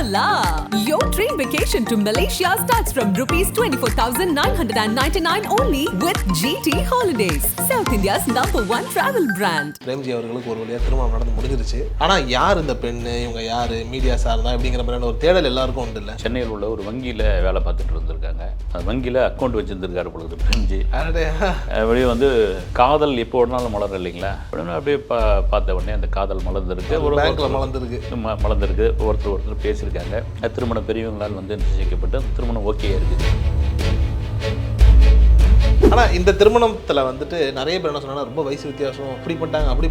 Hola! Your dream vacation to Malaysia starts from ₹24,999 only with GT Holidays, South India's #1 travel brand. Premji அவர்களுக்கு ஒரு வழியாக திருமணம் நடந்து முடிஞ்சிருச்சு. ஆனால் யார் இந்த பெண்ணு, இவங்க யார், மீடியா சார்ந்தா அப்படிங்கிற மாதிரியான ஒரு தேடல் எல்லாருக்கும் உண்டு இல்லை? சென்னையில் உள்ள ஒரு வங்கியில் வேலை பார்த்துட்டு இருந்திருக்காங்க. அந்த வங்கியில் அக்கௌண்ட் வச்சுருந்துருக்காரு பொழுது பிரேம்ஜி. அப்படியே வந்து காதல் எப்போ வேணாலும் மலர் இல்லைங்களா, அப்படியே பார்த்த உடனே அந்த காதல் மலர்ந்துருக்கு, ஒரு பேங்க்கில் மலர்ந்துருக்கு, ஒருத்தர் பேசியிருக்காங்க. திருமணம் பெரியவங்களால் வந்து நிச்சயிக்கப்பட்டு திருமணம் ஓகே இருக்குது. ஆனால் இந்த திருமணத்தில் வந்துட்டு நிறைய பேர் என்ன சொன்னாங்கன்னா, ரொம்ப வயசு வித்தியாசம், அப்படி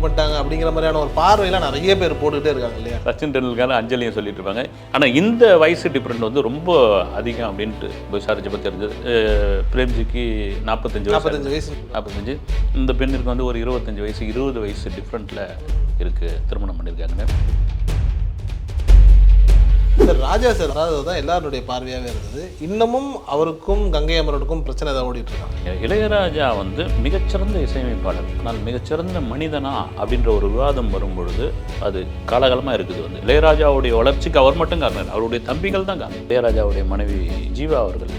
பண்ணிட்டாங்க அப்படிங்கிற மாதிரியான ஒரு பார்வையெல்லாம் நிறைய பேர் போட்டுக்கிட்டே இருக்காங்க இல்லையா? சச்சின் டெண்டுல்கர் அஞ்சலியும் சொல்லிட்டு இருப்பாங்க. ஆனால் இந்த வயசு டிஃப்ரெண்ட் வந்து ரொம்ப அதிகம் அப்படின்ட்டு விசாரிச்சு பற்றி தெரிஞ்சது. பிரேம்ஜிக்கு 45 வயசு. இந்த பெண்ணுக்கு வந்து ஒரு 25 வயசு 20 வயசு டிஃப்ரெண்ட்டில் இருக்குது, திருமணம் பண்ணியிருக்காங்க. சார் ராஜா சார் அதாவது தான் எல்லாருடைய பார்வையாகவே இருந்தது. இன்னமும் அவருக்கும் கங்கை அமரனுக்கும் பிரச்சனை தான் ஓடிட்டு இருக்காங்க. இளையராஜா வந்து மிகச்சிறந்த இசையமைப்பாளர், ஆனால் மிகச்சிறந்த மனிதனா அப்படின்ற ஒரு விவாதம் வரும்பொழுது அது காலகாலமாக இருக்குது. வந்து இளையராஜாவுடைய வளர்ச்சிக்கு அவர் மட்டும் காரணம், அவருடைய தம்பிகள் தான் காரணம். இளையராஜாவுடைய மனைவி ஜீவா அவர்கள்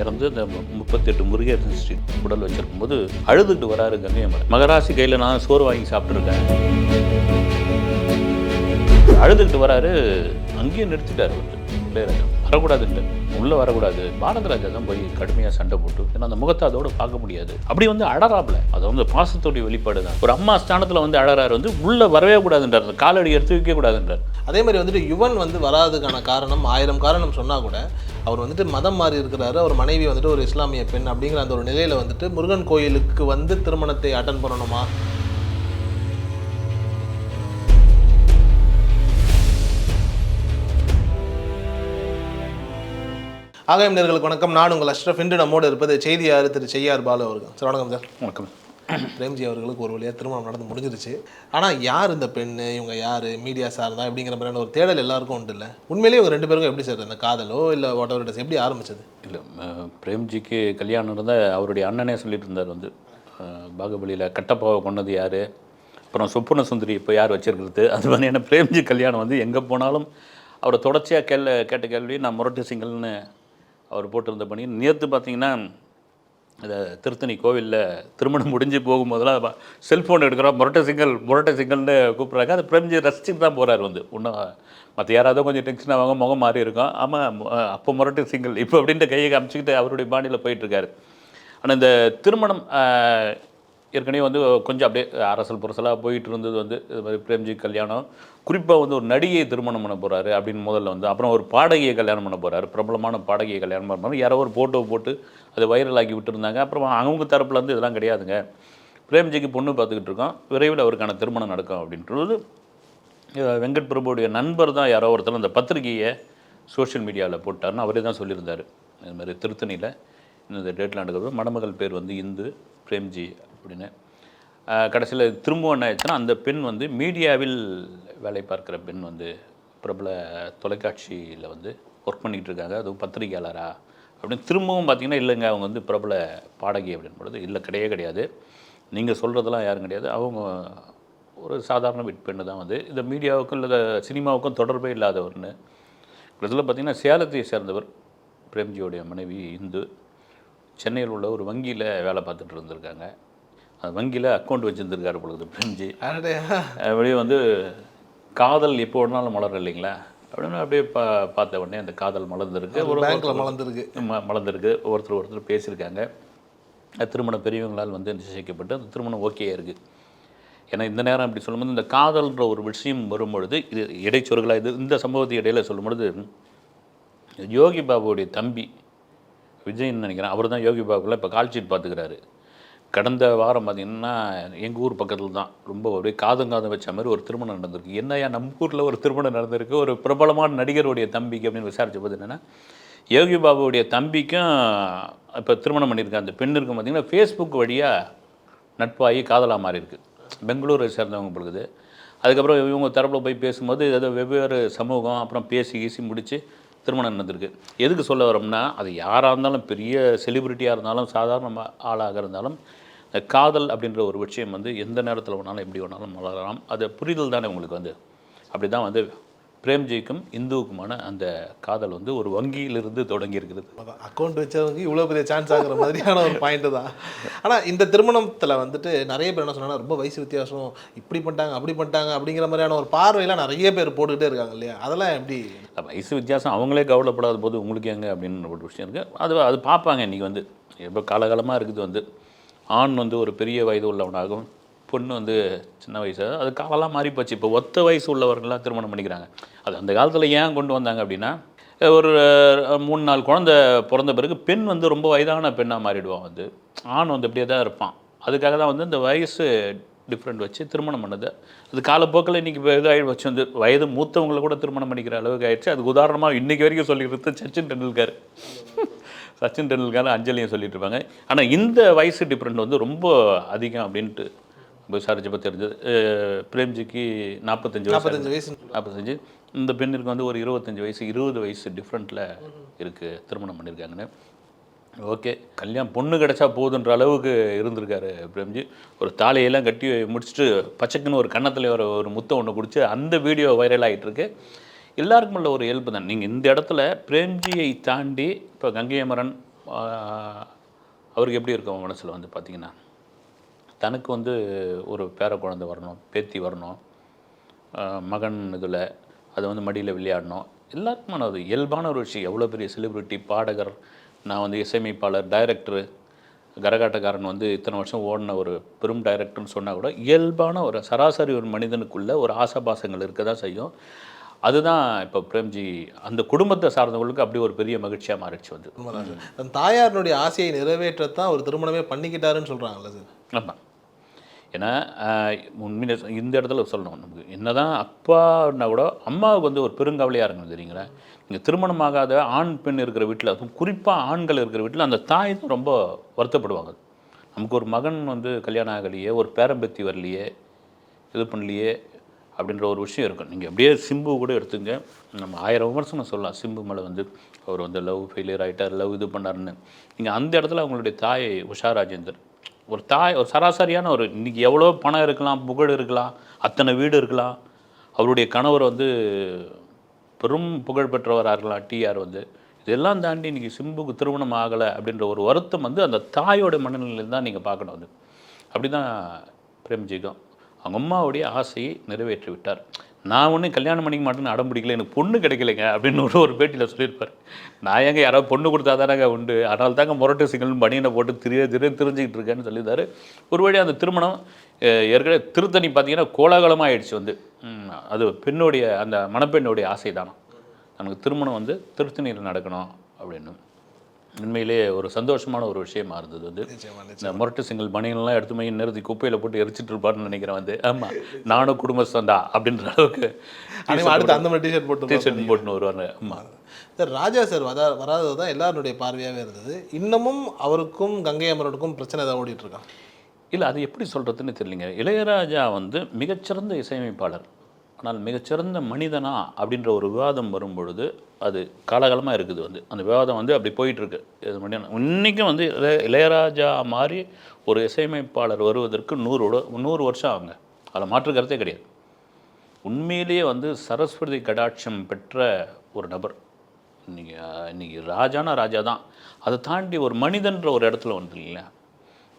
இறந்து இந்த 38 முருகேசன் ஸ்ட்ரீட் உடல் வச்சிருக்கும் போது அழுதுட்டு வராரு கங்கை அமரன். மகராசி கையில் நான் சோறு வாங்கி சாப்பிட்ருக்கேன், அழுதுகிட்டு வராரு. அங்கேயும் நிறுத்திட்டார் இளையராஜா, வரக்கூடாதுன்ட்டு, உள்ளே வரக்கூடாது. பாரதராஜா தான் போய் கடுமையாக சண்டை போட்டு, ஏன்னா அந்த முகத்தை அதோடு பார்க்க முடியாது, அப்படி வந்து அழறாப்புல. அது வந்து பாசத்தோடைய வெளிப்பாடு தான். ஒரு அம்மா ஸ்தானத்தில் வந்து அழறாரு, வந்து உள்ளே வரவே கூடாதுன்றார், காலடி எடுத்து வைக்க கூடாதுன்றார். அதே மாதிரி வந்துட்டு யுவன் வந்து வராதுக்கான காரணம் 1000 காரணம் சொன்னால் கூட அவர் வந்துட்டு மதம் மாறி இருக்கிறாரு. அவர் மனைவி வந்துட்டு ஒரு இஸ்லாமிய பெண் அப்படிங்கிற அந்த ஒரு நிலையில் வந்துட்டு முருகன் கோயிலுக்கு வந்து திருமணத்தை அட்டன் பண்ணணுமா? ஆகாயம் நேயர்களுக்கு வணக்கம். நான் உங்கள் அஷ்ரஃப். இன்று நம்மோடு இருப்பது செய்தியாளர் திரு செய்யார் பாலு அவர்கள். சார் வணக்கம். சார் வணக்கம். பிரேம்ஜி அவர்களுக்கு ஒரு வழியாக திருமணம் நடந்து முடிஞ்சிருச்சு. ஆனால் யார் இந்த பெண்ணு, இவங்க யார், மீடியா சார்ந்தா அப்படிங்கிற மாதிரியான ஒரு தேடல் எல்லாருக்கும் உண்டு இல்லை? உண்மையிலேயே இவங்க 2 பேருக்கும் எப்படி சார் அந்த காதலோ இல்லை வாட் எவர் இட் இஸ் எப்படி ஆரம்பிச்சது? இல்லை, பிரேம்ஜிக்கு கல்யாணம் இருந்தால் அவருடைய அண்ணனே சொல்லிட்டு இருந்தார். வந்து பாகுபலியில் கட்டப்பாவை கொண்டது யார், அப்புறம் சொப்புன சுந்தரி இப்போ யார் வச்சிருக்கிறது, அது வந்து என்ன பிரேம்ஜி கல்யாணம் வந்து எங்கே போனாலும் அவரை தொடர்ச்சியாக கேட்ட கேள்வி நான் முரட்டு சிங்கல்னு அவர் போட்டிருந்த பணி. நேற்று பார்த்தீங்கன்னா இந்த திருத்தணி கோவிலில் திருமணம் முடிஞ்சு போகும்போதெல்லாம் செல்ஃபோன் எடுக்கிறோம், முரட்டை சிங்கல்னு கூப்பிட்றாங்க. அது பிரேம்ஜி ரசிச்சுட்டு தான் போகிறார். வந்து இன்னும் மற்ற யாராவது கொஞ்சம் டென்ஷன் ஆவாங்க, முகம் மாறி இருக்கும். ஆமாம், அப்போ முரட்டை சிங்கல் இப்போ அப்படின்ட்டு கையை காமிச்சிக்கிட்டு அவருடைய பாணியில் போயிட்டுருக்காரு. ஆனால் இந்த திருமணம் ஏற்கனவே வந்து கொஞ்சம் அப்படியே அரசல் புரசலாக போயிட்டு இருந்தது. வந்து இது மாதிரி பிரேம்ஜி கல்யாணம், குறிப்பாக வந்து ஒரு நடிகையை திருமணம் பண்ண போகிறாரு அப்படின்னு முதல்ல வந்து, அப்புறம் ஒரு பாடகியை கல்யாணம் பண்ண போகிறாரு, பிரபலமான பாடகியை கல்யாணம் பண்ண போகிறாரு. யாரோ ஒரு ஃபோட்டோ போட்டு அதை வைரல் ஆக்கி விட்டுருந்தாங்க. அப்புறம் அவங்க தரப்பில் வந்து இதெல்லாம் கிடையாதுங்க, பிரேம்ஜிக்கு பொண்ணு பார்த்துக்கிட்டு இருக்கோம், விரைவில் அவருக்கான திருமணம் நடக்கும் அப்படின்றது. வெங்கட் பிரபுடைய நண்பர் தான் யாரோ ஒருத்தர் அந்த பத்திரிகையை சோஷியல் மீடியாவில் போட்டார்னு அவரே தான் சொல்லியிருந்தார். இது மாதிரி திருத்தணியில் இந்த டேட்டில் நடக்கிறது, மணமகள் பேர் வந்து இந்து, பிரேம்ஜி அப்படின்னு. கடைசியில் திரும்பவும் என்ன ஆயிடுச்சுன்னா, அந்த பெண் வந்து மீடியாவில் வேலை பார்க்குற பெண் வந்து பிரபல தொலைக்காட்சியில் வந்து ஒர்க் பண்ணிகிட்டு இருக்காங்க, அதுவும் பத்திரிகையாளரா அப்படின்னு. திரும்பவும் பார்த்திங்கன்னா இல்லைங்க அவங்க வந்து பிரபல பாடகி அப்படின்னு பொழுது, இல்லை கிடையாது, நீங்கள் சொல்கிறதெல்லாம் யாரும் கிடையாது, அவங்க ஒரு சாதாரண பெண்ணு தான். வந்து இந்த மீடியாவுக்கும் இல்லை சினிமாவுக்கும் தொடர்பே இல்லாதவர்னு. இதில் பார்த்திங்கன்னா சேலத்தை சேர்ந்தவர் பிரேம்ஜியோடைய மனைவி இந்து, சென்னையில் உள்ள ஒரு வங்கியில் வேலை பார்த்துட்டு இருந்திருக்காங்க. அந்த வங்கியில் அக்கௌண்ட் வச்சுருந்துருக்காரு பொழுது பிரேம்ஜி. அப்படியே வந்து காதல் எப்போ வேணாலும் மலர் இல்லைங்களா, அப்படின்னு அப்படியே பார்த்த உடனே அந்த காதல் மலர்ந்துருக்கு, ஒரு மலர்ந்துருக்கு, ஒருத்தர் பேசியிருக்காங்க. திருமணம் பெரியவங்களால் வந்து நிச்சயிக்கப்பட்டு அந்த திருமணம் ஓகே இருக்குது. ஏன்னா இந்த நேரம் அப்படி சொல்லும்போது இந்த காதல்ன்ற ஒரு விஷயம் வரும்பொழுது இது இடைச்சொருகளாக இது இந்த சம்பவத்தை இடையில் சொல்லும்பொழுது, யோகி பாபுடைய தம்பி விஜய்ன்னு நினைக்கிறேன், அவர் தான் யோகி பாபுவில் இப்போ கால்ஷீட் பார்த்துக்கிறாரு. கடந்த வாரம் பார்த்திங்கன்னா எங்கள் ஊர் பக்கத்தில் தான் ரொம்ப அப்படியே காதம் வச்ச மாதிரி ஒரு திருமணம் நடந்திருக்கு. என்னையா நம்ம ஊரில் ஒரு திருமணம் நடந்திருக்கு, ஒரு பிரபலமான நடிகருடைய தம்பிக்கு அப்படின்னு விசாரித்த போது என்னென்னா, யோகி பாபுடைய தம்பிக்கும் இப்போ திருமணம் பண்ணியிருக்காங்க. அந்த பெண்ணுக்கும் பார்த்திங்கன்னா ஃபேஸ்புக் வழியாக நட்பாகி காதலாக மாறி இருக்குது. பெங்களூரை சேர்ந்தவங்க பொழுது. அதுக்கப்புறம் இவங்க தரப்பில் போய் பேசும்போது ஏதோ வெவ்வேறு சமூகம் அப்புறம் பேசி முடித்து திருமணம் நடந்திருக்கு. எதுக்கு சொல்ல வரோம்னா, அது யாராக இருந்தாலும், பெரிய செலிபிரிட்டியாக இருந்தாலும், சாதாரண ஆளாக இருந்தாலும், காதல் அப்படின்ற ஒரு விஷயம் வந்து எந்த நேரத்தில் வேணாலும் எப்படி வேணாலும் மலரலாம். அது புரிதல் தானே உங்களுக்கு வந்து. அப்படி தான் வந்து பிரேம்ஜிக்கும் இந்துவுக்குமான அந்த காதல் வந்து ஒரு வங்கியிலிருந்து தொடங்கி இருக்கிறது. அக்கௌண்ட் வச்சவங்க இவ்வளோ பெரிய சான்ஸ் ஆகுற மாதிரியான ஒரு பாயிண்ட்டு தான். ஆனால் இந்த திருமணத்தில் வந்துட்டு நிறைய பேர் என்ன சொன்னாங்கன்னா ரொம்ப வயசு வித்தியாசம், இப்படி பண்ணிட்டாங்க அப்படி பண்ணிட்டாங்க அப்படிங்கிற மாதிரியான ஒரு பார்வையெல்லாம் நிறைய பேர் போட்டுக்கிட்டே இருக்காங்க இல்லையா? அதெல்லாம் எப்படி? வயசு வித்தியாசம் அவங்களே கவலைப்படாத போது உங்களுக்கு எங்கே அப்படின்னு ஒரு விஷயம் இருக்குது. அது பார்ப்பாங்க. இன்றைக்கி வந்து இப்போ காலகாலமாக இருக்குது வந்து ஆண் வந்து ஒரு பெரிய வயது உள்ளவனாகவும் பொண்ணு வந்து சின்ன வயசு, அது காலெல்லாம் மாறி போச்சு. இப்போ ஒத்த வயசு உள்ளவர்கள்லாம் திருமணம் பண்ணிக்கிறாங்க. அது அந்த காலத்தில் ஏன் கொண்டு வந்தாங்க அப்படின்னா, ஒரு 3-4 குழந்தை பிறந்த பிறகு பெண் வந்து ரொம்ப வயதான பெண்ணாக மாறிடுவான். வந்து ஆண் வந்து அப்படியே தான் இருப்பான். அதுக்காக தான் வந்து இந்த வயசு டிஃப்ரெண்ட் வச்சு திருமணம் பண்ணது. அது காலப்போக்கில் இன்றைக்கி இதாகி வச்சு வந்து வயது மூத்தவங்களை கூட திருமணம் பண்ணிக்கிற அளவுக்கு ஆயிடுச்சு. அதுக்கு உதாரணமாக இன்றைக்கி வரைக்கும் சொல்லிக்கிறது சச்சின் டெண்டுல்கர். சச்சின் டெண்டுல்கர் அஞ்சலியும் சொல்லிட்டு இருப்பாங்க. ஆனால் இந்த வயசு டிஃப்ரெண்ட் வந்து ரொம்ப அதிகம் அப்படின்ட்டு விசாரிச்சப்போ தெரிஞ்சது. பிரேம்ஜிக்கு 45 வயசு. இந்த பெண்ணிற்கு வந்து ஒரு 25 வயசு 20 வயசு டிஃப்ரெண்ட்டில் இருக்குது திருமணம் பண்ணியிருக்காங்கன்னு. ஓகே, கல்யாணம் பொண்ணு கிடச்சா போதுன்ற அளவுக்கு இருந்திருக்காரு பிரேம்ஜி. ஒரு தாலியெல்லாம் கட்டி முடிச்சுட்டு பச்சைக்குன்னு ஒரு கன்னத்தில் ஒரு முத்தம் ஒன்று குடிச்சு அந்த வீடியோ வைரல் ஆகிட்டுருக்கு. எல்லாருக்கும் உள்ள ஒரு இயல்பு தான். நீங்கள் இந்த இடத்துல பிரேம்ஜியை தாண்டி இப்போ கங்கை அமரன் அவருக்கு எப்படி இருக்கும் மனசில் வந்து பார்த்திங்கன்னா, தனக்கு வந்து ஒரு பேர குழந்தை வரணும், பேத்தி வரணும், மகன் இதில் அதை வந்து மடியில் விளையாடணும், எல்லாருக்குமான ஒரு இயல்பான ஒரு விஷயம். எவ்வளோ பெரிய செலிப்ரிட்டி, பாடகர், நான் வந்து இசையமைப்பாளர், டைரக்டரு, கரகாட்டக்காரன் வந்து இத்தனை வருஷம் ஓடின ஒரு பெரும் டைரக்டர்னு சொன்னால் கூட இயல்பான ஒரு சராசரி ஒரு மனிதனுக்குள்ள ஒரு ஆசாபாசங்கள் இருக்க தான் செய்யும். அதுதான் இப்போ பிரேம்ஜி அந்த குடும்பத்தை சார்ந்தவங்களுக்கு அப்படி ஒரு பெரிய மகிழ்ச்சியாக மாறிடுச்சு வந்து. தன் தாயாரினுடைய ஆசையை நிறைவேற்றத்தான் ஒரு திருமணமே பண்ணிக்கிட்டாருன்னு சொல்கிறாங்கல்ல சார்? ஆமாம். ஏன்னா உண்மையிலே இந்த இடத்துல சொல்லணும், நமக்கு என்ன தான் அப்பான்னா கூட அம்மாவுக்கு வந்து ஒரு பெருங்கவலையாக இருக்கணும் தெரியுங்களா. இங்கே திருமணமாகாத ஆண் பெண் இருக்கிற வீட்டில், அதுவும் குறிப்பாக ஆண்கள் இருக்கிற வீட்டில் அந்த தாய் தான் ரொம்ப வருத்தப்படுவாங்க. நமக்கு ஒரு மகன் வந்து கல்யாணம் ஆகலையே, ஒரு பேரம்பேத்தி வரலையே, இது பண்ணலையே அப்படின்ற ஒரு விஷயம் இருக்கும். நீங்கள் அப்படியே சிம்பு கூட எடுத்துங்க, நம்ம 1000 விமர்சனம் சொல்லலாம் சிம்பு மேலே வந்து அவர் வந்து லவ் ஃபெயிலியர் ஆகிட்டார், லவ் இது பண்ணாருன்னு. நீங்கள் அந்த இடத்துல அவங்களுடைய தாய் உஷா ராஜேந்தர், ஒரு தாய், ஒரு சராசரியான ஒரு இன்றைக்கி எவ்வளோ பணம் இருக்கலாம், புகழ் இருக்கலாம், அத்தனை வீடு இருக்கலாம், அவருடைய கணவர் வந்து பெரும் புகழ் பெற்றவராக இருக்கலாம் டிஆர் வந்து, இதெல்லாம் தாண்டி இன்றைக்கி சிம்புக்கு திருமணம் ஆகலை அப்படின்ற ஒரு வருத்தம் வந்து அந்த தாயோட மனநிலையில் தான் நீங்கள் பார்க்கணும். வந்து அப்படி தான் பிரேம்ஜிக்கும் அவங்க அம்மாவுடைய ஆசையை நிறைவேற்றி விட்டார். நான் ஒன்றும் கல்யாணம் பண்ணிக்க மாட்டேன்னு அடம் பிடிக்கல, எனக்கு பொண்ணு கிடைக்கலைங்க அப்படின்னு ஒரு பேட்டியில் சொல்லியிருப்பார். நான் எங்கே யாராவது பொண்ணு கொடுத்தா தானங்க உண்டு, அதனால தாங்க முரட்டு சிங்கல் பனியனை போட்டு தெரிஞ்சுக்கிட்டு இருக்கேன்னு சொல்லியிருந்தார். ஒரு வழி அந்த திருமணம் ஏற்கனவே திருத்தணி பார்த்தீங்கன்னா கோலாகலமாக ஆயிடுச்சு. வந்து அது பெண்ணுடைய அந்த மணப்பெண்ணுடைய ஆசை தானே, நமக்கு திருமணம் வந்து திருத்தணியில் நடக்கணும் அப்படின்னு. உண்மையிலே ஒரு சந்தோஷமான ஒரு விஷயமா இருந்தது. வந்து இந்த முரட்டு சிங்கிள் பனியன்லாம் எடுத்து போய் நிறுத்தி குப்பையில் போட்டு எரிச்சிட்டு இருப்பாருன்னு நினைக்கிறேன். வந்து ஆமாம், நானும் குடும்பஸ்தா அப்படின்ற அளவுக்கு அடுத்து அந்த மாதிரி டிஷர்ட் போட்டுன்னு வருவாங்க. ஆமாம் சார், ராஜா சார் வராதது தான் எல்லாருடைய பார்வையாகவே இருந்தது. இன்னமும் அவருக்கும் கங்கை அமரனுக்கும் பிரச்சனை ஏதாவது ஓடிட்டு இருக்கான்? இல்லை, அது எப்படி சொல்கிறதுன்னு தெரியலைங்க. இளையராஜா வந்து மிகச்சிறந்த இசையமைப்பாளர், ஆனால் மிகச்சிறந்த மனிதனா அப்படின்ற ஒரு விவாதம் வரும்பொழுது அது காலகாலமாக இருக்குது. வந்து அந்த விவாதம் வந்து அப்படி போயிட்டுருக்கு. இன்றைக்கும் வந்து இளையராஜா மாதிரி ஒரு இசையமைப்பாளர் வருவதற்கு 100 வருஷம் ஆகுங்க, அதில் மாற்று கருத்தே கிடையாது. உண்மையிலேயே வந்து சரஸ்வதி கடாட்சம் பெற்ற ஒரு நபர். இன்றைக்கி ராஜானா ராஜா தான், அதை தாண்டி ஒரு மனிதன்ற ஒரு இடத்துல வந்து இல்லைங்களா.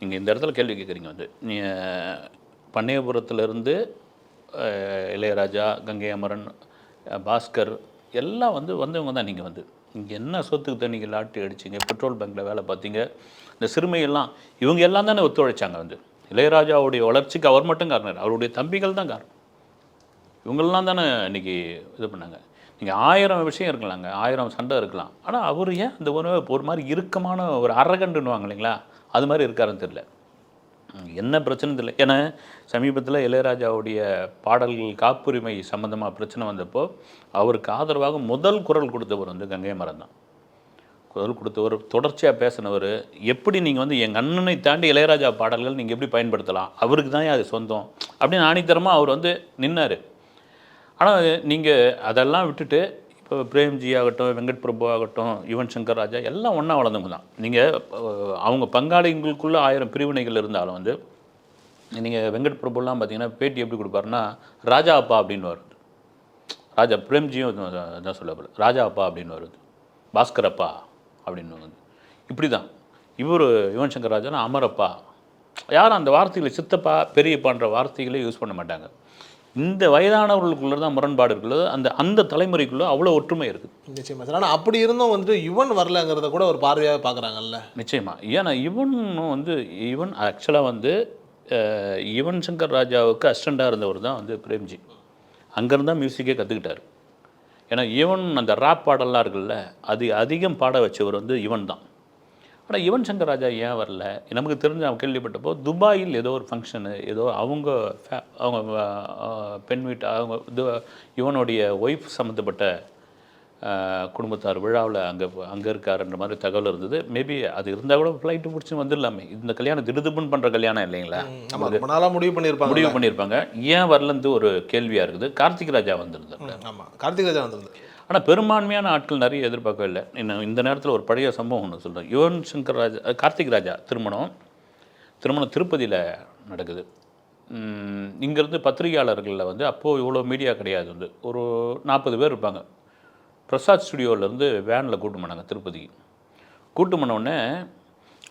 நீங்கள் இந்த இடத்துல கேள்வி கேட்குறீங்க. வந்து நீங்கள் பண்ணையபுரத்துலேருந்து இளையராஜா, கங்கை அமரன், பாஸ்கர் எல்லாம் வந்து வந்தவங்க தான். நீங்கள் வந்து இங்கே என்ன சொத்துக்கு தண்ணிக்கு லாட்டி அடிச்சிங்க, பெட்ரோல் பங்கில் வேலை பார்த்தீங்க, இந்த சிறுமையெல்லாம் இவங்க எல்லாம் தானே ஒத்துழைச்சாங்க. வந்து இளையராஜாவுடைய வளர்ச்சிக்கு அவர் மட்டும் காரணம், அவருடைய தம்பிகள் தான் காரணம். இவங்கெல்லாம் தானே இன்றைக்கி இது பண்ணாங்க. நீங்கள் 1000 விஷயம் இருக்கலாங்க, 1000 சண்டை இருக்கலாம், ஆனால் அவர் ஏன் அந்த ஒரு மாதிரி இறுக்கமான ஒரு அரகண்டுன்னுவாங்க இல்லைங்களா, அது மாதிரி இருக்காருன்னு தெரியல. என்ன பிரச்சனை தெரியல. ஏன்னா சமீபத்தில் இளையராஜாவுடைய பாடல்கள் காப்புரிமை சம்மந்தமாக பிரச்சனை வந்தப்போ அவருக்கு ஆதரவாக முதல் குரல் கொடுத்தவர் வந்து கங்கை அமரன் தான். குரல் கொடுத்தவர், தொடர்ச்சியாக பேசினவர். எப்படி நீங்கள் வந்து எங்கள் அண்ணனை தாண்டி இளையராஜா பாடல்கள் நீங்கள் எப்படி பயன்படுத்தலாம், அவருக்கு தான் அது சொந்தம் அப்படின்னு ஆணித்தரமாக அவர் வந்து நின்னார். ஆனால் நீங்கள் அதெல்லாம் விட்டுட்டு இப்போ பிரேம்ஜி ஆகட்டும், வெங்கட் பிரபு ஆகட்டும், யுவன் சங்கர் ராஜா எல்லாம் ஒன்றா வளர்ந்தவங்க தான். நீங்கள் அவங்க பங்காளிகளுக்குள்ளே 1000 பிரிவினைகள் இருந்தாலும் வந்து நீங்கள் வெங்கட் பிரபுலாம் பார்த்தீங்கன்னா பேட்டி எப்படி கொடுப்பாருன்னா ராஜா அப்பா அப்படின்னு வருது. ராஜா பிரேம்ஜியும் தான் சொல்லப்போல ராஜா அப்பா அப்படின்னு வருது, பாஸ்கர் அப்பா அப்படின்னு வந்து இப்படி தான். யுவன் சங்கர் ராஜா அமரப்பா, யாரும் அந்த வார்த்தைகளை சித்தப்பா பெரியப்பான்ற வார்த்தைகளே யூஸ் பண்ண மாட்டாங்க. இந்த வயதானவர்களுக்குள்ள தான் முரண்பாடு இருக்குல்ல, அந்த தலைமுறைக்குள்ளே அவ்வளோ ஒற்றுமை இருக்குது. நிச்சயமா சார். ஆனால் அப்படி இருந்தும் வந்துட்டு யுவன் வரலங்கிறத கூட ஒரு பார்வையாக பார்க்குறாங்கல்ல. நிச்சயமாக. ஏன்னா யுவன் ஆக்சுவலாக வந்து யுவன் சங்கர் ராஜாவுக்கு அசிஸ்டண்ட்டாக இருந்தவர் தான் வந்து பிரேம்ஜி. அங்கேருந்து தான் மியூசிக்கே கற்றுக்கிட்டார். ஏன்னா யுவன் அந்த ராப் பாடலாம் இருக்குல்ல, அது அதிகம் பாட வச்சவர் வந்து யுவன் தான். ஆனால் யுவன் சங்கர் ராஜா ஏன் வரல? நமக்கு தெரிஞ்ச அவன் கேள்விப்பட்டப்போ துபாயில் ஏதோ ஒரு ஃபங்க்ஷனு, ஏதோ அவங்க பெண் வீட்டு யுவனுடைய ஒய்ஃப் சம்மந்தப்பட்ட குடும்பத்தார் விழாவில் அங்கே இருக்காருன்ற மாதிரி தகவல் இருந்தது. மேபி அது இருந்தால் கூட ஃப்ளைட்டு பிடிச்சி வந்துடலாமே. இந்த கல்யாணம் திடுதுப்புன்னு பண்ணுற கல்யாணம் இல்லைங்களா, முடிவு பண்ணியிருப்பாங்க. ஏன் வரலன்னு ஒரு கேள்வியாக இருக்குது. கார்த்திக் ராஜா வந்திருந்தாங்க. ஆமாம், கார்த்திக் ராஜா வந்திருந்தார். ஆனால் பெரும்பான்மையான ஆட்கள் நிறைய எதிர்பார்க்கவே இல்லை. இன்னும் இந்த நேரத்தில் ஒரு பழைய சம்பவம் ஒன்று சொல்கிறேன். யுவன் சங்கர் ராஜா கார்த்திக் ராஜா திருமணம் திருப்பதியில் நடக்குது. இங்கேருந்து பத்திரிகையாளர்களில் வந்து அப்போது இவ்வளோ மீடியா கிடையாது, வந்து ஒரு 40 பேர் இருப்பாங்க. பிரசாத் ஸ்டுடியோவிலேருந்து வேனில் கூட்டு போனாங்க திருப்பதிக்கு. கூட்டு போனோடனே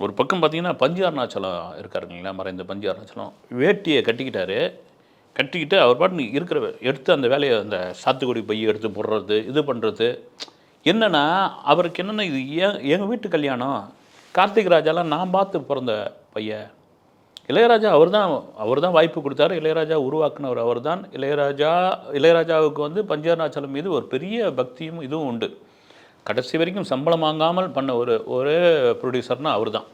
ஒரு பக்கம் பார்த்திங்கன்னா பஞ்சு அருணாச்சலம் இருக்காருங்களா, மறைந்த பஞ்சு அருணாச்சலம் வேட்டியை கட்டிக்கிட்டு அவர் பாட்டு இருக்கிற எடுத்து அந்த வேலையை அந்த சாத்துக்குடி பையை எடுத்து போடுறது, இது பண்ணுறது. என்னென்னா அவருக்கு என்னென்னா, இது எங்கள் வீட்டு கல்யாணம், கார்த்திக் ராஜாலாம் நான் பார்த்து பிறந்த பையன். இளையராஜா அவர் தான் வாய்ப்பு கொடுத்தாரு. இளையராஜா உருவாக்குனவர் அவர் தான். இளையராஜாவுக்கு வந்து பஞ்சஅருணாச்சலம் மீது ஒரு பெரிய பக்தியும் இதுவும் உண்டு. கடைசி வரைக்கும் சம்பளம் வாங்காமல் பண்ண ஒரே ப்ரொடியூசர்னால் அவர் தான்.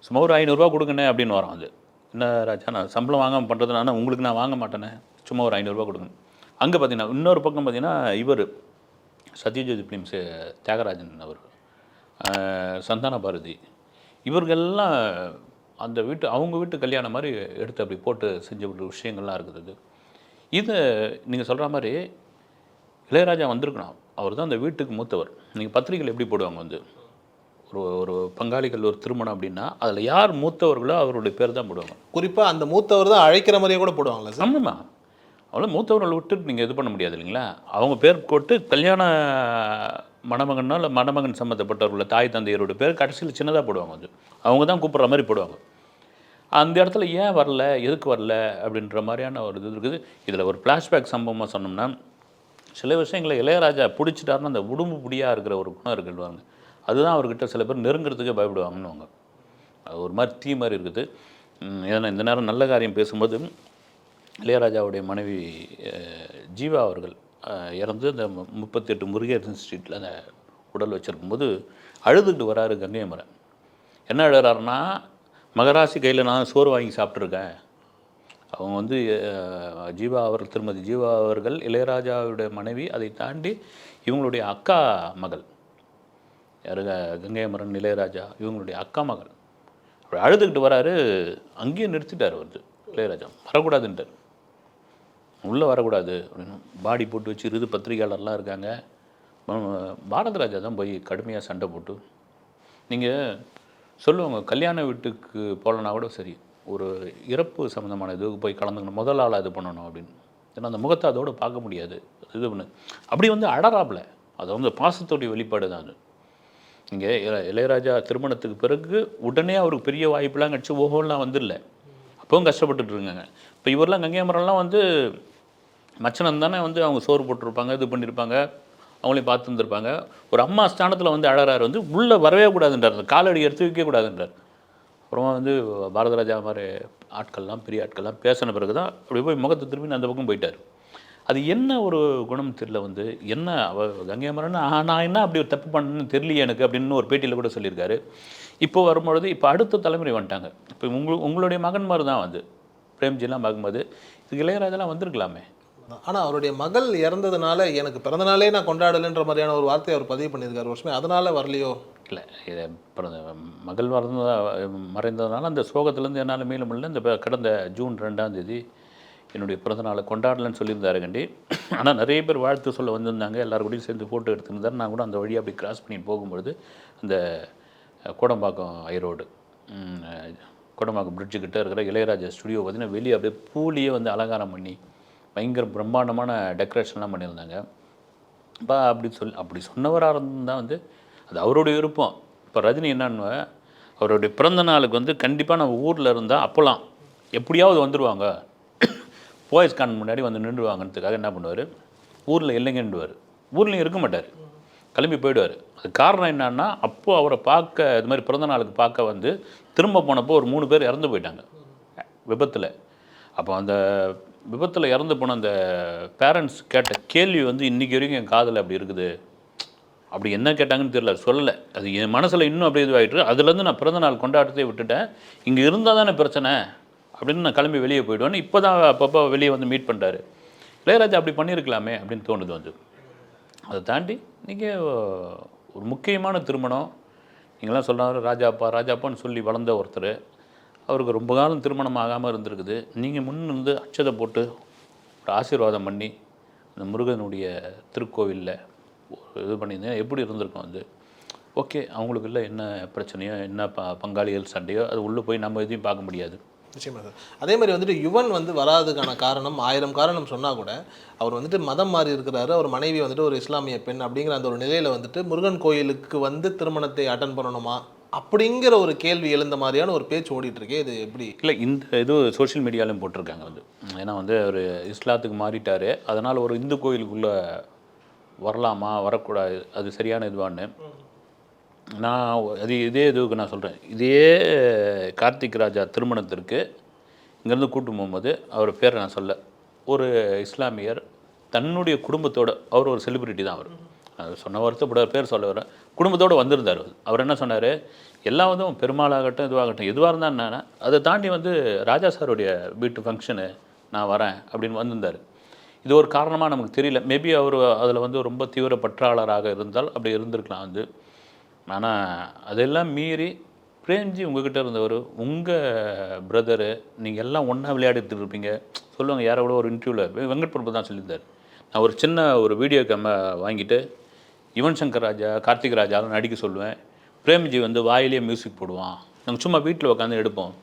சும்மா ஒரு 500 கொடுங்கண்ணே அப்படின்னு வரோம். அது என்ன ராஜா, நான் சம்பளம் வாங்காமல் பண்ணுறதுனால உங்களுக்கு நான் வாங்க மாட்டேனே, சும்மா ஒரு 500 கொடுங்க. அங்கே பார்த்தீங்கன்னா இன்னொரு பக்கம் பார்த்தீங்கன்னா இவர் சத்யஜோதி ஃபிலிம்ஸு தியாகராஜன், அவர் சந்தான பாரதி, இவர்கள்லாம் அந்த அவங்க வீட்டு கல்யாணம் மாதிரி எடுத்து அப்படி போட்டு செஞ்ச ஒரு விஷயங்கள்லாம் இருக்குது. இது நீங்கள் சொல்கிற மாதிரி இளையராஜா வந்திருக்கணும். அவர் தான் அந்த வீட்டுக்கு மூத்தவர். நீங்கள் பத்திரிகைகள் எப்படி போடுவாங்க, வந்து ஒரு பங்காளிகள் ஒரு திருமணம் அப்படின்னா அதில் யார் மூத்தவர்களோ அவருடைய பேர் தான் போடுவாங்க. குறிப்பாக அந்த மூத்தவர் தான் அழைக்கிற மாதிரியே கூட போடுவாங்களா சார்? ஆமாம்மா, அவ்வளோ மூத்தவர்களை விட்டு நீங்கள் இது பண்ண முடியாது இல்லைங்களா. அவங்க பேர் போட்டு கல்யாண மணமகனோ இல்லை மணமகன் சம்மந்தப்பட்டவர்கள தாய் தந்தையரோட பேர் கடைசியில் சின்னதாக போடுவாங்க. வந்து அவங்க தான் கூப்பிட்ற மாதிரி போடுவாங்க. அந்த இடத்துல ஏன் வரல, எதுக்கு வரல அப்படின்ற மாதிரியான ஒரு இது இருக்குது. இதில் ஒரு ஃப்ளாஷ்பேக் சம்பவமாக சொன்னோம்னா, சில விஷயங்களை இளையராஜா பிடிச்சிட்டாருன்னா அந்த உடம்பு பிடியாக இருக்கிற ஒரு குணம் இருக்குவாங்க. அதுதான் அவர்கிட்ட சில பேர் நெருங்கிறதுக்கே பயப்படுவாங்கன்னுவாங்க. அது ஒரு மாதிரி தீ மாதிரி இருக்குது. ஏன்னா இந்த நேரம் நல்ல காரியம் பேசும்போது இளையராஜாவுடைய மனைவி ஜீவா அவர்கள் இறந்து அந்த 38 முருகேசன் ஸ்ட்ரீட்டில் அந்த உடல் வச்சுருக்கும்போது அழுதுகிட்டு வராரு கங்கை மரன். என்ன அழுகிறாருன்னா, மகராசி கையில் நான் சோறு வாங்கி சாப்பிட்ருக்கேன். அவங்க வந்து திருமதி ஜீவா அவர்கள் இளையராஜாவுடைய மனைவி. அதை தாண்டி இவங்களுடைய அக்கா மகள் யாரு, கங்கை மரன் இளையராஜா இவங்களுடைய அக்கா மகள். அப்படி அழுதுகிட்டு வராரு. அங்கேயும் நிறுத்திட்டார் வந்து இளையராஜா, வரக்கூடாதுன்ட்டார், உள்ளே வரக்கூடாது அப்படின்னு. பாடி போட்டு வச்சு பத்திரிகையாளர்லாம் இருக்காங்க. பாரத ராஜா தான் போய் கடுமையாக சண்டை போட்டு, நீங்கள் சொல்லுவாங்க கல்யாண வீட்டுக்கு போகலன்னா கூட சரி, ஒரு இறப்பு சம்மந்தமான இதுக்கு போய் கலந்துக்கணும், முதல் ஆளாக இது பண்ணணும் அப்படின்னு. ஏன்னா அந்த முகத்தை அதோடு பார்க்க முடியாது, இது பண்ணு அப்படி வந்து அடராப்பில். அது வந்து பாசத்தோடைய வெளிப்பாடு தான் அது. இங்கே இளையராஜா திருமணத்துக்கு பிறகு உடனே அவருக்கு பெரிய வாய்ப்புலாம் கிடச்சி ஓஹோலாம் வந்துடல, அப்பவும் கஷ்டப்பட்டுட்டு இருக்காங்க. இப்போ இவரெல்லாம் கங்கை மரம்லாம் வந்து மச்சனம் தானே வந்து அவங்க சோறு போட்டிருப்பாங்க, இது பண்ணியிருப்பாங்க, அவங்களையும் பார்த்து வந்துருப்பாங்க. ஒரு அம்மா ஸ்தானத்தில் வந்து அழறாரு, வந்து உள்ளே வரவே கூடாதுன்றார், அந்த காலடி எடுத்து வைக்கக்கூடாதுன்றார். அப்புறமா வந்து பாரதராஜா மாதிரி ஆட்கள்லாம் பெரிய ஆட்கள்லாம் பேசின பிறகு தான் அப்படி போய் முகத்தை திரும்பி அந்த பக்கம் போயிட்டார். அது என்ன ஒரு குணம் தெரியல, வந்து என்ன கங்கை மரன் நான் என்ன அப்படி ஒரு தப்பு பண்ணணும்னு தெரியலையே எனக்கு அப்படின்னு ஒரு பேட்டியில் கூட சொல்லியிருக்காரு. இப்போ வரும்பொழுது இப்போ அடுத்த தலைமுறை வந்துட்டாங்க. இப்போ உங்களுடைய மகன்மார் தான் வந்து பிரேம்ஜிலாம் பார்க்கும்போது இதுக்கு இளையராஜெல்லாம் வந்திருக்கலாமே. ஆனால் அவருடைய மகள் இறந்ததுனால எனக்கு பிறந்தநாளே நான் கொண்டாடலைன்ற மாதிரியான ஒரு வார்த்தையை அவர் பதிவு பண்ணியிருக்காரு வருஷமே, அதனால் வரலையோ? இல்லை, இதை மகள் மறைந்ததுனால அந்த சோகத்துலேருந்து என்னால் மீள முடியல. இந்த கடந்த ஜூன் 2ஆம் தேதி என்னுடைய பிறந்தநாளை கொண்டாடலன்னு சொல்லியிருந்தாரு கண்டி. ஆனால் நிறைய பேர் வாழ்த்து சொல்ல வந்திருந்தாங்க, எல்லாருக்கூடையும் சேர்ந்து ஃபோட்டோ எடுத்துருந்தார். நான் கூட அந்த வழியாக அப்படி கிராஸ் பண்ணிட்டு போகும்பொழுது அந்த கோடம்பாக்கம் ஐரோடு கோடம்பாக்கம் பிரிட்ஜுக்கிட்ட இருக்கிற இளையராஜா ஸ்டுடியோ பார்த்திங்கன்னா வெளியே அப்படியே பூலியே வந்து அலங்காரம் பண்ணி பயங்கர பிரம்மாண்டமான டெக்கரேஷன்லாம் பண்ணியிருந்தாங்க. அப்போ அப்படி சொன்னவராக இருந்தால் வந்து அது அவருடைய விருப்பம். இப்போ ரஜினி என்னன்னு அவருடைய பிறந்த நாளுக்கு வந்து கண்டிப்பாக நம்ம ஊரில் இருந்தால் அப்போலாம் எப்படியாவது வந்துடுவாங்க, போயஸ் கான் முன்னாடி வந்து நின்றுவாங்கன்றதுக்காக என்ன பண்ணுவார், ஊரில் இல்லைங்கன்னுவார். ஊர்லேயும் இருக்க மாட்டார், கிளம்பி போயிடுவார். அது காரணம் என்னன்னா, அப்போது அவரை பார்க்க இது மாதிரி பிறந்த நாளுக்கு பார்க்க வந்து திரும்ப போனப்போ ஒரு 3 பேர் இறந்து போயிட்டாங்க விபத்தில். அப்போ அந்த விபத்தில் இறந்து போன அந்த பேரண்ட்ஸ் கேட்ட கேள்வி வந்து இன்றைக்கி வரைக்கும் என் காதில் அப்படி இருக்குது. அப்படி என்ன கேட்டாங்கன்னு தெரியல, சொல்லலை. அது என் மனசில் இன்னும் அப்படியே இதுவாகிட்டு, அதுலேருந்து நான் பிறந்த நாள் கொண்டாட்டத்தை விட்டுட்டேன், இங்கே இருந்தால் தானே பிரச்சனை அப்படின்னு நான் கிளம்பி வெளியே போயிடுவேன்னு இப்போ தான் அப்பப்போ வெளியே வந்து மீட் பண்ணுறாரு. இளையராஜா அப்படி பண்ணியிருக்கலாமே அப்படின்னு தோணுது வந்து. அதை தாண்டி நீங்கள் ஒரு முக்கியமான திருமணம், நீங்களாம் சொல்கிறாரு ராஜாப்பான்னு சொல்லி வளர்ந்த ஒருத்தர், அவருக்கு ரொம்ப காலம் திருமணம் ஆகாமல் இருந்திருக்குது. நீங்கள் முன்னிருந்து அட்சதை போட்டு ஒரு ஆசீர்வாதம் பண்ணி அந்த முருகனுடைய திருக்கோவிலில் இது பண்ணியிருந்தேன், எப்படி இருந்திருக்கும் வந்து. ஓகே, அவங்களுக்கு இல்லை என்ன பிரச்சனையோ என்ன பங்காளிகள் சண்டையோ அது உள்ளே போய் நம்ம எதையும் பார்க்க முடியாது. நிச்சயமாக சார். அதே மாதிரி வந்துட்டு யுவன் வந்து வராதுக்கான காரணம் 1000 காரணம் சொன்னால் கூட அவர் வந்துட்டு மதம் மாறி இருக்கிறாரு, அவர் மனைவி வந்துட்டு ஒரு இஸ்லாமிய பெண் அப்படிங்கிற அந்த ஒரு நிலையில் வந்துட்டு முருகன் கோயிலுக்கு வந்து திருமணத்தை அட்டன் பண்ணணுமா அப்படிங்கிற ஒரு கேள்வி எழுந்த மாதிரியான ஒரு பேச்சு ஓடிட்டுருக்கே, இது எப்படி? இல்லை, இந்த இது சோஷியல் மீடியாலையும் போட்டிருக்காங்க வந்து. ஏன்னா வந்து அவர் இஸ்லாத்துக்கு மாறிட்டார், அதனால் ஒரு இந்து கோயிலுக்குள்ளே வரலாமா வரக்கூடாது, அது சரியான இதுவான்னு நான் இதே இதுவுக்கு நான் சொல்கிறேன். இதே கார்த்திக் ராஜா திருமணத்திற்கு இங்கேருந்து கூட்டு போகும்போது அவர் பேரை நான் சொல்ல, ஒரு இஸ்லாமியர் தன்னுடைய குடும்பத்தோடு, அவர் ஒரு செலிப்ரிட்டி தான், அவர் சொன்ன வருத்தப்பட பேர் சொல்ல வர குடும்பத்தோடு வந்திருந்தார். அவர் என்ன சொன்னார், எல்லாம் வந்து பெருமாளாகட்டும் எதுவாக இருந்தால் என்னன்னா அதை தாண்டி வந்து ராஜா சாருடைய வீட்டு ஃபங்க்ஷனு நான் வரேன் அப்படின்னு வந்திருந்தார். இது ஒரு காரணமாக நமக்கு தெரியல. மேபி அவர் அதில் வந்து ரொம்ப தீவிர பற்றாளராக இருந்தால் அப்படி இருந்திருக்கலாம் வந்து. ஆனால் அதெல்லாம் மீறி பிரேம்ஜி உங்ககிட்ட இருந்தவர், உங்கள் பிரதரு, நீங்கள் எல்லாம் ஒன்றா விளையாடிட்டு இருப்பீங்க. சொல்லுவாங்க, யாரை விட ஒரு இன்டர்வியூவில் வெங்கட் பிரபு தான் சொல்லியிருந்தார், நான் ஒரு சின்ன ஒரு வீடியோ கேமரா வாங்கிட்டு யுவன் சங்கர் ராஜா கார்த்திக் ராஜாலாம் நடிக்க சொல்லுவேன், பிரேம்ஜி வந்து வாயிலேயே மியூசிக் போடுவான், நாங்கள் சும்மா வீட்டில் உட்காந்து எடுப்போம்.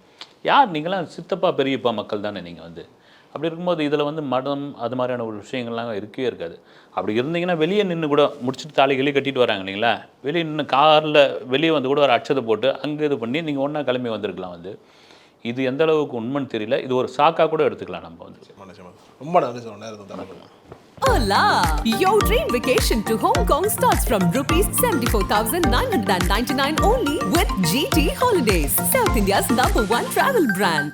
யார் நீங்களாம் சித்தப்பா பெரியப்பா மக்கள் தானே நீங்கள் வந்து. அப்படி இருக்கும்போது இதில் வந்து மதம் அது மாதிரியான ஒரு விஷயங்கள்லாம் இருக்கவே இருக்காது. அப்படி இருந்தீங்கன்னா வெளியே நின்று கூட முடிச்சுட்டு தாலி கட்டிட்டு வராங்க இல்லைங்களா, வெளியே நின்று காரில் வெளியே வந்து கூட ஒரு அட்சதை போட்டு அங்கே இது பண்ணி நீங்கள் ஒன்றா கிளம்பி வந்திருக்கலாம் வந்து. இது எந்த அளவுக்கு உண்மைன்னு தெரியல, இது ஒரு சாக்காக கூட எடுத்துக்கலாம் நம்ம வந்து. ரொம்ப நன்றி சார், நேரத்துக்கு. Hola! Your dream vacation to Hong Kong starts from rupees 74,999 only with GT Holidays, South India's #1 travel brand.